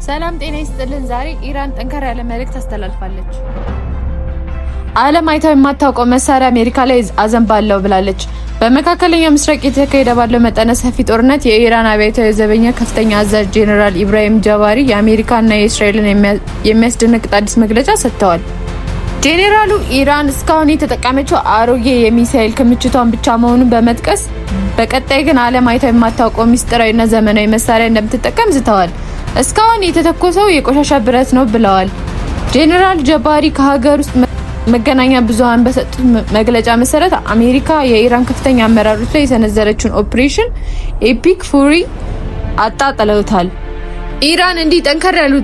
ሰላም ጤና ይስጥልን። ዛሬ ኢራን ጠንከር ያለ መልእክት አስተላልፋለች። ዓለም አይታው የማታውቀው መሳሪያ አሜሪካ ላይ አዘንባለሁ ብላለች። በመካከለኛው ምስራቅ የተካሄደ ባለው መጠነ ሰፊ ጦርነት የኢራን አብዮታዊ ዘበኛ ከፍተኛ አዛዥ ጄኔራል ኢብራሂም ጃባሪ የአሜሪካና የእስራኤልን የሚያስደነግጥ አዲስ መግለጫ ሰጥተዋል። ጄኔራሉ ኢራን እስካሁን የተጠቀመችው አሮጌ የሚሳኤል ክምችቷን ብቻ መሆኑን በመጥቀስ በቀጣይ ግን ዓለም አይታው የማታውቀው ሚስጥራዊና ዘመናዊ መሳሪያ እንደምትጠቀም ዝተዋል። እስካሁን የተተኮሰው የቆሻሻ ብረት ነው ብለዋል። ጄኔራል ጃባሪ ከሀገር ውስጥ መገናኛ ብዙሃን በሰጡት መግለጫ መሰረት አሜሪካ የኢራን ከፍተኛ አመራሮች ላይ የሰነዘረችውን ኦፕሬሽን ኤፒክ ፉሪ አጣጥለውታል። ኢራን እንዲህ ጠንከር ያሉ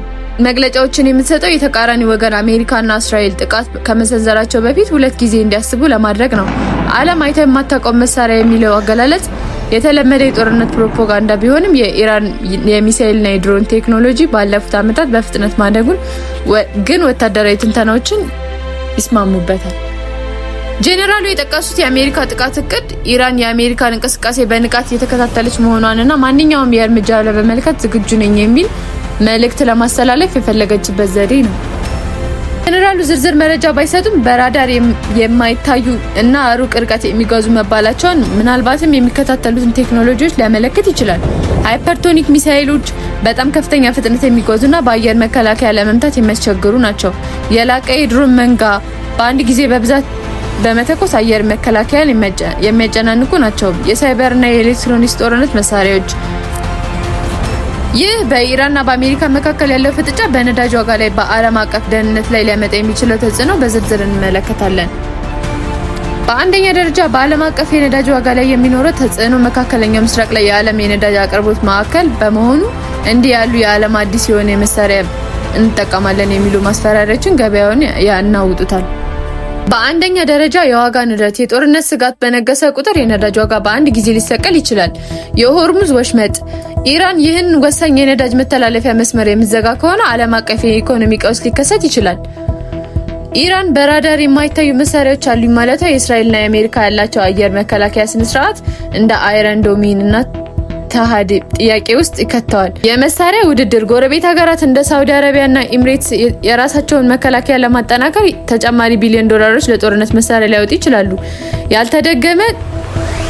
መግለጫዎችን የምትሰጠው የተቃራኒ ወገን አሜሪካና እስራኤል ጥቃት ከመሰንዘራቸው በፊት ሁለት ጊዜ እንዲያስቡ ለማድረግ ነው። ዓለም አይታ የማታውቀው መሳሪያ የሚለው አገላለጽ የተለመደ የጦርነት ፕሮፓጋንዳ ቢሆንም የኢራን የሚሳኤልና የድሮን ቴክኖሎጂ ባለፉት ዓመታት በፍጥነት ማደጉን ግን ወታደራዊ ትንተናዎችን ይስማሙበታል። ጄኔራሉ የጠቀሱት የአሜሪካ ጥቃት እቅድ ኢራን የአሜሪካን እንቅስቃሴ በንቃት እየተከታተለች መሆኗንና ማንኛውም የእርምጃ ለመመልከት ዝግጁ ነኝ የሚል መልእክት ለማስተላለፍ የፈለገችበት ዘዴ ነው። ጄኔራሉ ዝርዝር መረጃ ባይሰጡም በራዳር የማይታዩ እና ሩቅ ርቀት የሚጓዙ መባላቸውን ምናልባትም የሚከታተሉትን ቴክኖሎጂዎች ሊያመለክት ይችላል። ሃይፐርቶኒክ ሚሳኤሎች በጣም ከፍተኛ ፍጥነት የሚጓዙና በአየር መከላከያ ለመምታት የሚያስቸግሩ ናቸው። የላቀ የድሮን መንጋ በአንድ ጊዜ በብዛት በመተኮስ አየር መከላከያን የሚያጨናንቁ ናቸው። የሳይበርና የኤሌክትሮኒክስ ጦርነት መሳሪያዎች ይህ በኢራንና በአሜሪካ መካከል ያለው ፍጥጫ በነዳጅ ዋጋ ላይ በዓለም አቀፍ ደህንነት ላይ ሊያመጣ የሚችለው ተጽዕኖ በዝርዝር እንመለከታለን። በአንደኛ ደረጃ በዓለም አቀፍ የነዳጅ ዋጋ ላይ የሚኖረው ተጽዕኖ መካከለኛው ምስራቅ ላይ የዓለም የነዳጅ አቅርቦት ማዕከል በመሆኑ እንዲህ ያሉ የዓለም አዲስ የሆነ መሳሪያ እንጠቀማለን የሚሉ ማስፈራሪያዎችን ገበያውን ያናውጡታል። በአንደኛ ደረጃ የዋጋ ንረት የጦርነት ስጋት በነገሰ ቁጥር የነዳጅ ዋጋ በአንድ ጊዜ ሊሰቀል ይችላል። የሆርሙዝ ወሽመጥ ኢራን ይህን ወሳኝ የነዳጅ መተላለፊያ መስመር የምትዘጋ ከሆነ ዓለም አቀፍ የኢኮኖሚ ቀውስ ሊከሰት ይችላል። ኢራን በራዳር የማይታዩ መሳሪያዎች አሉኝ ማለቷ የእስራኤልና የአሜሪካ ያላቸው አየር መከላከያ ስነ ስርዓት እንደ አይረን ዶሚን እና ተሃድ ጥያቄ ውስጥ ይከተዋል። የመሳሪያ ውድድር ጎረቤት ሀገራት እንደ ሳውዲ አረቢያና ኤሚሬትስ የራሳቸውን መከላከያ ለማጠናከር ተጨማሪ ቢሊዮን ዶላሮች ለጦርነት መሳሪያ ሊያወጡ ይችላሉ። ያልተደገመ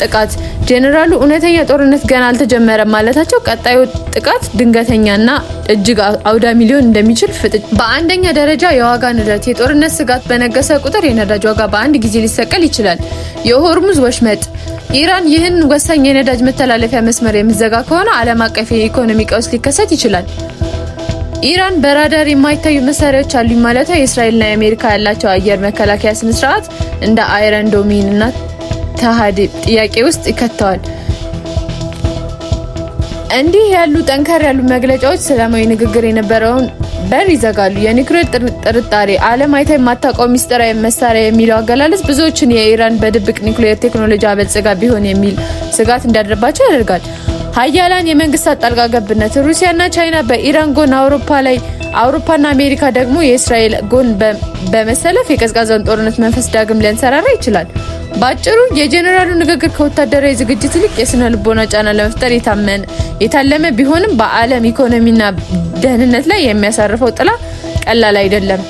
ጥቃት ጄኔራሉ እውነተኛ ጦርነት ገና አልተጀመረም ማለታቸው ቀጣዩ ጥቃት ድንገተኛና እጅግ አውዳሚ ሊሆን እንደሚችል ፍጥጭ። በአንደኛ ደረጃ የዋጋ ንረት የጦርነት ስጋት በነገሰ ቁጥር የነዳጅ ዋጋ በአንድ ጊዜ ሊሰቀል ይችላል። የሆርሙዝ ወሽመጥ ኢራን ይህን ወሳኝ የነዳጅ መተላለፊያ መስመር የምትዘጋ ከሆነ ዓለም አቀፍ የኢኮኖሚ ቀውስ ሊከሰት ይችላል። ኢራን በራዳር የማይታዩ መሳሪያዎች አሉኝ ማለቷ የእስራኤልና የአሜሪካ ያላቸው አየር መከላከያ ስነ ስርዓት እንደ አይረን ዶሚን እና ተሃድ ጥያቄ ውስጥ ይከተዋል። እንዲህ ያሉ ጠንከር ያሉ መግለጫዎች ሰላማዊ ንግግር የነበረውን በር ይዘጋሉ። የኒውክሌር ጥርጣሬ ዓለም አይታ የማታውቀው ሚስጥራዊ መሳሪያ የሚለው አገላለጽ ብዙዎችን የኢራን በድብቅ ኒውክሌር ቴክኖሎጂ አበልጽጋ ቢሆን የሚል ስጋት እንዳደረባቸው ያደርጋል። ሀያላን የመንግስታት ጣልቃ ገብነት ሩሲያና ቻይና በኢራን ጎን አውሮፓና አሜሪካ ደግሞ የእስራኤል ጎን በመሰለፍ የቀዝቃዛውን ጦርነት መንፈስ ዳግም ሊያንሰራራ ይችላል። ባጭሩ የጄኔራሉ ንግግር ከወታደራዊ ዝግጅት ይልቅ የስነ ልቦና ጫና ለመፍጠር የታለመ ቢሆንም በዓለም ኢኮኖሚና ደህንነት ላይ የሚያሳርፈው ጥላ ቀላል አይደለም።